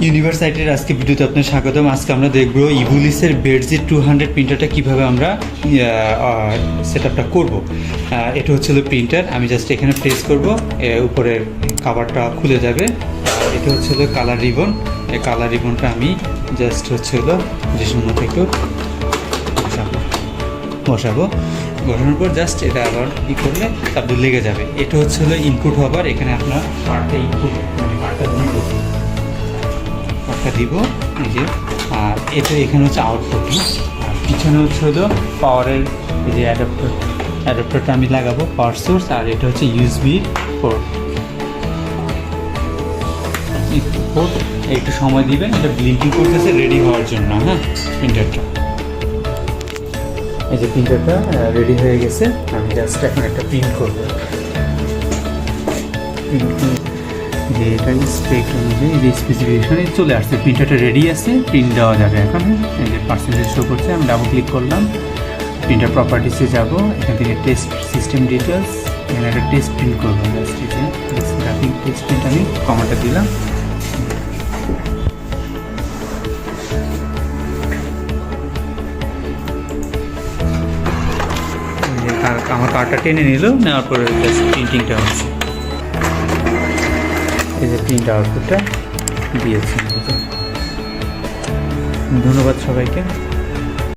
ইউনিভার্সাইটির আজকে ভিডিওতে আপনার স্বাগতম। আজকে আমরা দেখবো ইভুলিসের বেডজিট 200 প্রিন্টারটা কিভাবে আমরা সেট আপটা করবো। এটা হচ্ছে প্রিন্টার। আমি জাস্ট এখানে প্রেস করব, উপরের কাভারটা খুলে যাবে। এটা হচ্ছে কালার রিবন। এই কালার রিবনটা আমি জাস্ট যেসব মতো একটু বসাবো। বসানোর পর জাস্ট এটা আবার করলে তারপর লেগে যাবে। এটা হচ্ছে ইনপুট হবার। এখানে আপনার পার্টটা ইনপুট মানে পার্টটা দিব এই যে। আর এটা এখানে হচ্ছে আউটপুট। আর পিছনে হচ্ছে পাওয়ারের এই যে অ্যাডাপ্টারটা আমি লাগাবো, পাওয়ার সোর্স। আর এটা হচ্ছে ইউএসবি পোর্ট। একটু সময় দিবেন, এটা ব্লিঙ্কিং করতেছে রেডি হওয়ার জন্য। হ্যাঁ, প্রিন্টারটা এই যে প্রিন্টারটা রেডি হয়ে গেছে। আমি জাস্ট এখন একটা প্রিন্ট করবো। যে এটা স্পেক অনুযায়ী যে স্পেসিফিকেশনে চলে আসছে, প্রিন্টারটা রেডি আছে, প্রিন্ট দেওয়া যাবে এখন। এই যে পার্সেন্টেজ শো করছে, আমি ডাবল ক্লিক করলাম, প্রিন্টার প্রপার্টিসে যাব, এখান থেকে টেস্ট সিস্টেম ডিটেলস, এখানে একটা টেস্ট প্রিন্ট করবো। জাস্ট এই যে গ্রাফিক টেস্ট প্রিন্ট আমি কমাটা দিলাম। আমার কার্ডটা টেনে নিল, নেওয়ার পরে জাস্ট প্রিন্টিংটা হচ্ছে। এই যে প্রিন্ট আউটপুটটা দিয়েছি। ধন্যবাদ সবাইকে।